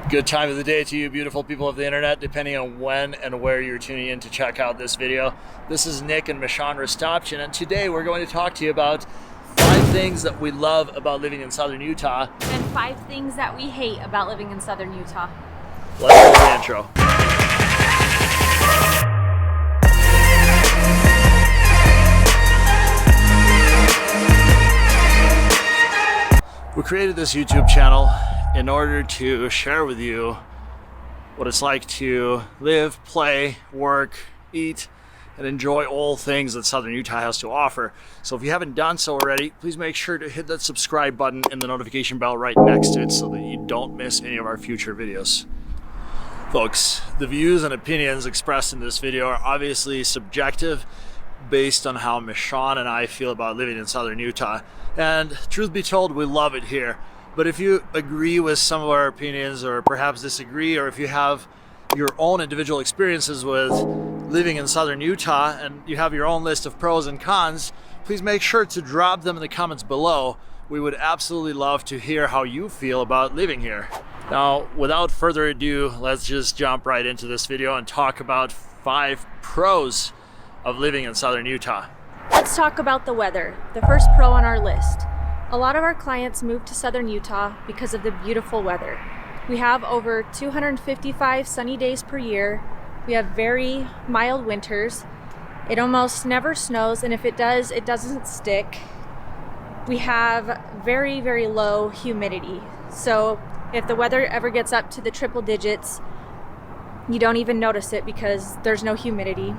Good time of the day to you beautiful people of the internet, depending on when and where you're tuning in to check out this video. This is Nick and Michon and today we're going to talk to you about 5 things that we love about living in southern Utah. And 5 things that we hate about living in southern Utah. Let's roll the intro. We created this YouTube channel in order to share with you what it's like to live, play, work, eat, and enjoy all things that southern Utah has to offer. So if you haven't done so already, please make sure to hit that subscribe button and the notification bell right next to it so that you don't miss any of our future videos. Folks, the views and opinions expressed in this video are obviously subjective based on how Michon and I feel about living in southern Utah. And truth be told, we love it here. But if you agree with some of our opinions or perhaps disagree, or if you have your own individual experiences with living in southern Utah and you have your own list of pros and cons, please make sure to drop them in the comments below. We would absolutely love to hear how you feel about living here. Now, without further ado, let's just jump right into this video and talk about 5 pros of living in southern Utah. Let's talk about the weather, the first pro on our list. A lot of our clients move to southern Utah because of the beautiful weather. We have over 255 sunny days per year. We have very mild winters. It almost never snows, and if it does, it doesn't stick. We have very, very low humidity. So if the weather ever gets up to the triple digits, you don't even notice it because there's no humidity.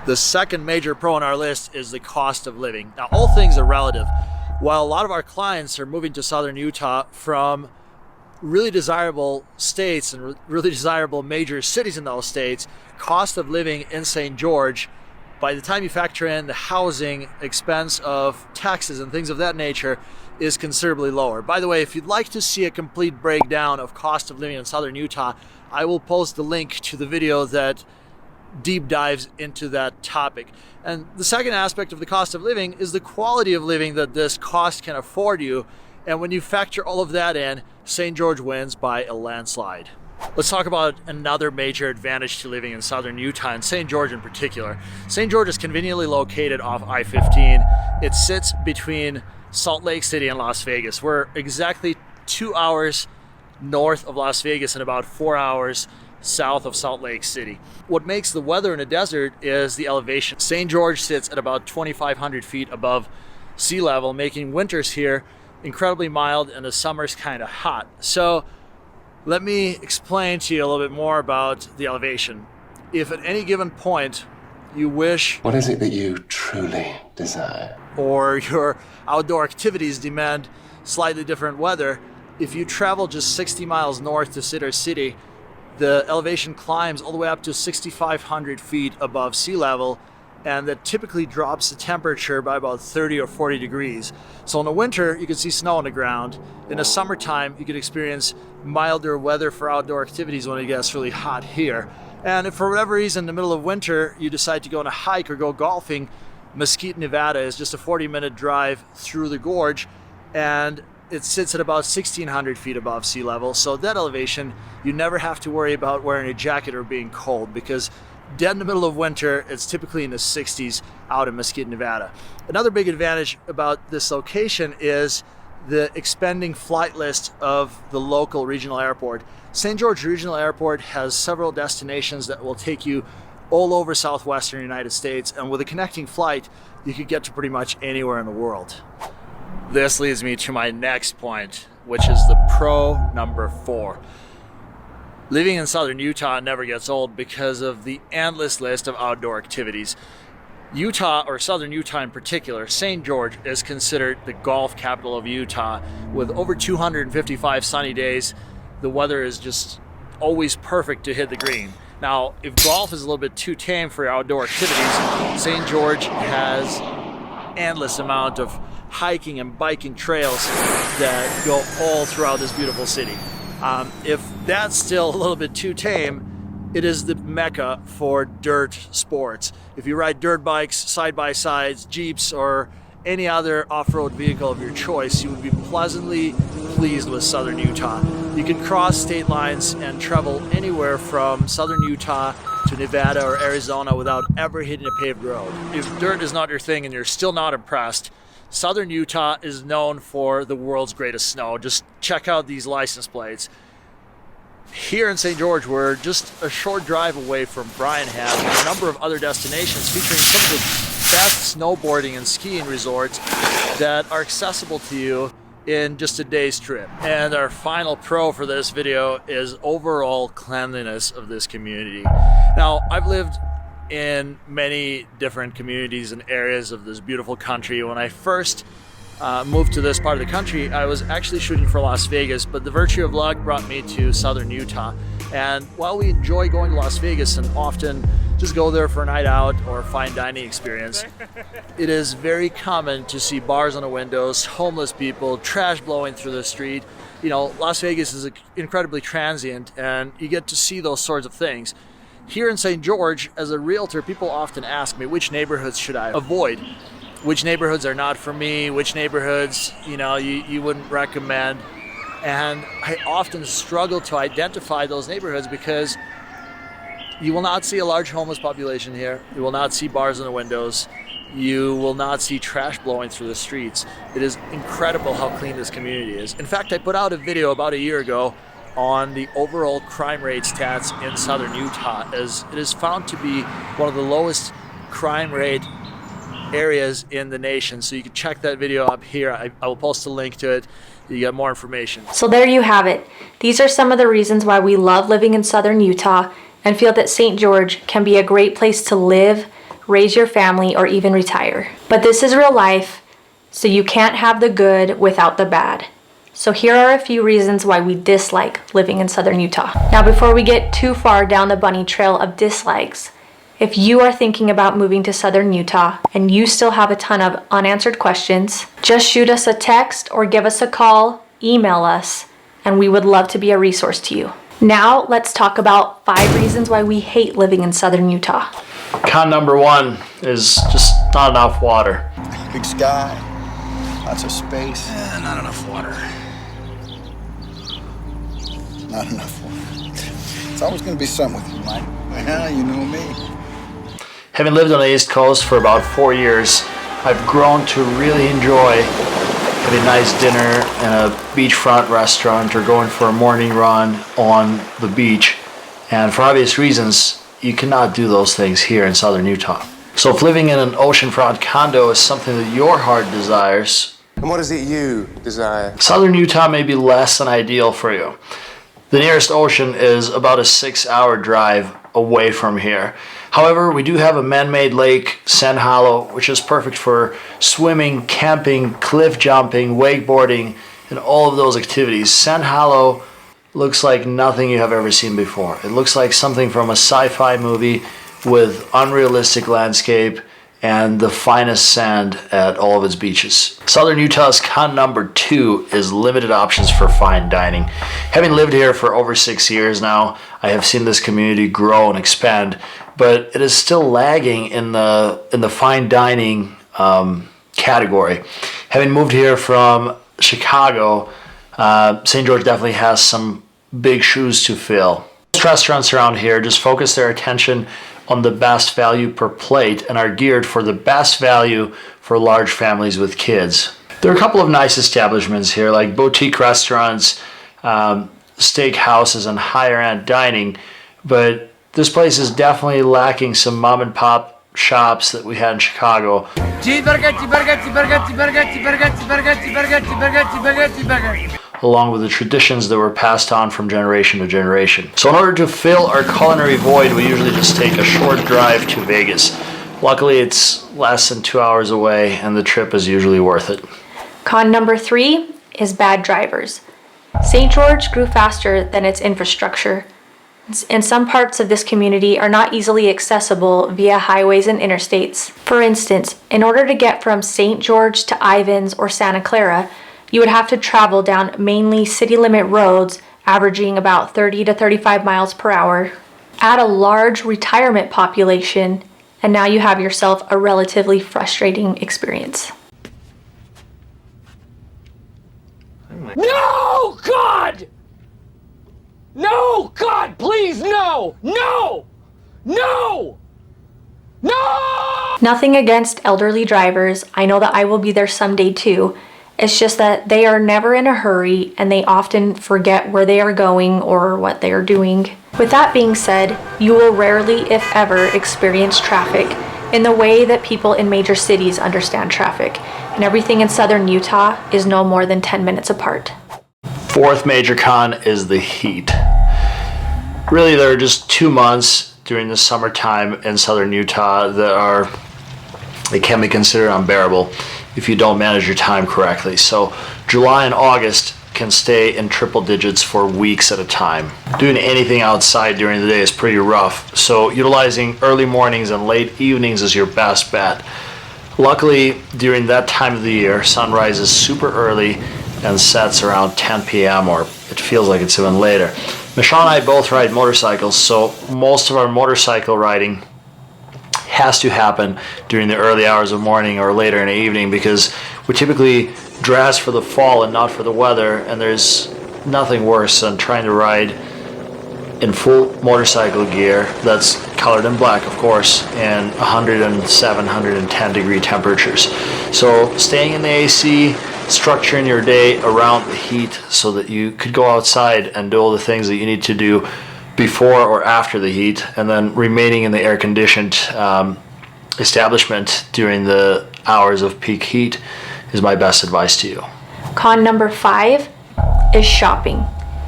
The second major pro on our list is the cost of living. Now, all things are relative. While a lot of our clients are moving to southern Utah from really desirable states and really desirable major cities in those states, cost of living in St. George, by the time you factor in the housing expense of taxes and things of that nature, is considerably lower. By the way, if you'd like to see a complete breakdown of cost of living in southern Utah, I will post the link to the video that deep dives into that topic. And the second aspect of the cost of living is the quality of living that this cost can afford you. And when you factor all of that in, St. George wins by a landslide. Let's talk about another major advantage to living in southern Utah, and St. George in particular. St. George is conveniently located off I-15. It sits between Salt Lake City and Las Vegas. We're exactly 2 hours north of Las Vegas and about 4 hours south of Salt Lake City. What makes the weather in a desert is the elevation. St. George sits at about 2,500 feet above sea level, making winters here incredibly mild and the summers kind of hot. So let me explain to you a little bit more about the elevation. If at any given point you wish, what is it that you truly desire, or your outdoor activities demand slightly different weather, if you travel just 60 miles north to Cedar City, the elevation climbs all the way up to 6,500 feet above sea level, and that typically drops the temperature by about 30 or 40 degrees. So in the winter, you can see snow on the ground. In the summertime, you could experience milder weather for outdoor activities when it gets really hot here. And if for whatever reason in the middle of winter, you decide to go on a hike or go golfing, Mesquite, Nevada is just a 40-minute drive through the gorge, and it sits at about 1,600 feet above sea level. So that elevation, you never have to worry about wearing a jacket or being cold, because dead in the middle of winter, it's typically in the 60s out in Mesquite, Nevada. Another big advantage about this location is the expanding flight list of the local regional airport. St. George Regional Airport has several destinations that will take you all over southwestern United States, and with a connecting flight, you could get to pretty much anywhere in the world. This leads me to my next point, which is the pro number 4. Living in southern Utah never gets old because of the endless list of outdoor activities. Utah, or southern Utah in particular, St. George is considered the golf capital of Utah. With over 255 sunny days, the weather is just always perfect to hit the green. Now, if golf is a little bit too tame for your outdoor activities, St. George has endless amount of hiking and biking trails that go all throughout this beautiful city. If that's still a little bit too tame, it is the mecca for dirt sports. If you ride dirt bikes, side-by-sides, Jeeps, or any other off-road vehicle of your choice, you would be pleasantly pleased with southern Utah. You can cross state lines and travel anywhere from southern Utah to Nevada or Arizona without ever hitting a paved road. If dirt is not your thing and you're still not impressed, southern Utah is known for the world's greatest snow. Just check out these license plates. Here in St. George, we're just a short drive away from Bryanham and a number of other destinations featuring some of the best snowboarding and skiing resorts that are accessible to you in just a day's trip. And our final pro for this video is overall cleanliness of this community. Now, I've lived in many different communities and areas of this beautiful country. When I first moved to this part of the country, I was actually shooting for Las Vegas, but the virtue of luck brought me to southern Utah. And while we enjoy going to Las Vegas and often just go there for a night out or fine dining experience, it is very common to see bars on the windows, homeless people, trash blowing through the street. You know, Las Vegas is incredibly transient and you get to see those sorts of things. Here in St. George, as a realtor, people often ask me, which neighborhoods should I avoid? Which neighborhoods are not for me? Which neighborhoods, you wouldn't recommend? And I often struggle to identify those neighborhoods because you will not see a large homeless population here. You will not see bars in the windows. You will not see trash blowing through the streets. It is incredible how clean this community is. In fact, I put out a video about a year ago on the overall crime rate stats in southern Utah, as it is found to be one of the lowest crime rate areas in the nation. So you can check that video up here. I will post a link to it. You get more information. So there you have it. These are some of the reasons why we love living in southern Utah and feel that St. George can be a great place to live, raise your family, or even retire. But this is real life, so you can't have the good without the bad. So here are a few reasons why we dislike living in southern Utah. Now, before we get too far down the bunny trail of dislikes, if you are thinking about moving to southern Utah and you still have a ton of unanswered questions, just shoot us a text or give us a call, email us, and we would love to be a resource to you. Now, let's talk about 5 reasons why we hate living in southern Utah. Con number 1 is just not enough water. Big sky, lots of space. Not enough water. Not enough water. It's always going to be something with you, Mike. Well, you know me. Having lived on the East Coast for about 4 years, I've grown to really enjoy having a nice dinner in a beachfront restaurant or going for a morning run on the beach. And for obvious reasons, you cannot do those things here in southern Utah. So if living in an oceanfront condo is something that your heart desires, And what is it you desire? southern Utah may be less than ideal for you. The nearest ocean is about a 6-hour drive away from here. However, we do have a man-made lake, Sand Hollow, which is perfect for swimming, camping, cliff jumping, wakeboarding, and all of those activities. Sand Hollow looks like nothing you have ever seen before. It looks like something from a sci-fi movie with unrealistic landscape and the finest sand at all of its beaches. Southern Utah's con number 2 is limited options for fine dining. Having lived here for over 6 years now, I have seen this community grow and expand, but it is still lagging in the fine dining category. Having moved here from Chicago, St. George definitely has some big shoes to fill. Most restaurants around here just focus their attention on the best value per plate and are geared for the best value for large families with kids. There are a couple of nice establishments here, like boutique restaurants, steak houses, and higher-end dining, but this place is definitely lacking some mom and pop shops that we had in Chicago, along with the traditions that were passed on from generation to generation. So in order to fill our culinary void, we usually just take a short drive to Vegas. Luckily, it's less than 2 hours away, and the trip is usually worth it. Con number 3 is bad drivers. St. George grew faster than its infrastructure, and some parts of this community are not easily accessible via highways and interstates. For instance, in order to get from St. George to Ivins or Santa Clara, you would have to travel down mainly city limit roads averaging about 30 to 35 miles per hour. Add a large retirement population, and now you have yourself a relatively frustrating experience. Oh my No, God! No, God, please, no! No! No! No! Nothing against elderly drivers. I know that I will be there someday too. It's just that they are never in a hurry and they often forget where they are going or what they are doing. With that being said, you will rarely, if ever, experience traffic in the way that people in major cities understand traffic, and everything in southern Utah is no more than 10 minutes apart. Fourth major con is the heat. Really, there are just 2 months during the summertime in southern Utah they can be considered unbearable if you don't manage your time correctly. So July and August can stay in triple digits for weeks at a time. Doing anything outside during the day is pretty rough, so utilizing early mornings and late evenings is your best bet. Luckily, during that time of the year, sun rises super early and sets around 10 p.m. or it feels like it's even later. Michon and I both ride motorcycles, so most of our motorcycle riding has to happen during the early hours of morning or later in the evening because we typically dress for the fall and not for the weather, and there's nothing worse than trying to ride in full motorcycle gear that's colored in black, of course, in 107, 110 degree temperatures. So staying in the AC, structuring your day around the heat so that you could go outside and do all the things that you need to do before or after the heat, and then remaining in the air-conditioned establishment during the hours of peak heat is my best advice to you. Con number 5 is shopping.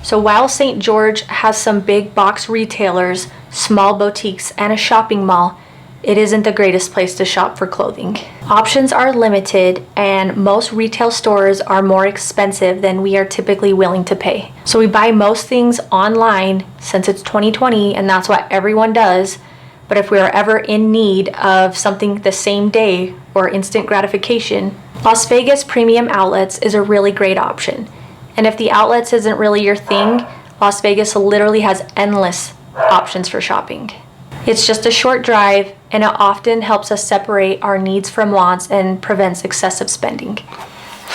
So while St. George has some big box retailers, small boutiques, and a shopping mall, it isn't the greatest place to shop for clothing. Options are limited and most retail stores are more expensive than we are typically willing to pay. So we buy most things online since it's 2020 and that's what everyone does. But if we are ever in need of something the same day or instant gratification, Las Vegas Premium Outlets is a really great option. And if the outlets isn't really your thing, Las Vegas literally has endless options for shopping. It's just a short drive and it often helps us separate our needs from wants and prevents excessive spending.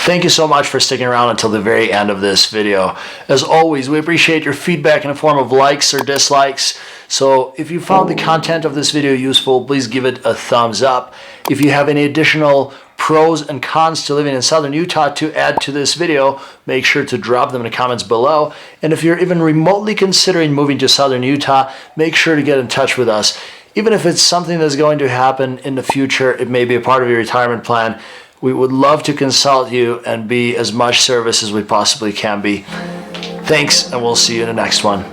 Thank you so much for sticking around until the very end of this video. As always, we appreciate your feedback in the form of likes or dislikes. So if you found the content of this video useful, please give it a thumbs up. If you have any additional pros and cons to living in southern Utah to add to this video, make sure to drop them in the comments below. And if you're even remotely considering moving to southern Utah, make sure to get in touch with us. Even if it's something that's going to happen in the future, it may be a part of your retirement plan. We would love to consult you and be as much service as we possibly can be. Thanks, and we'll see you in the next one.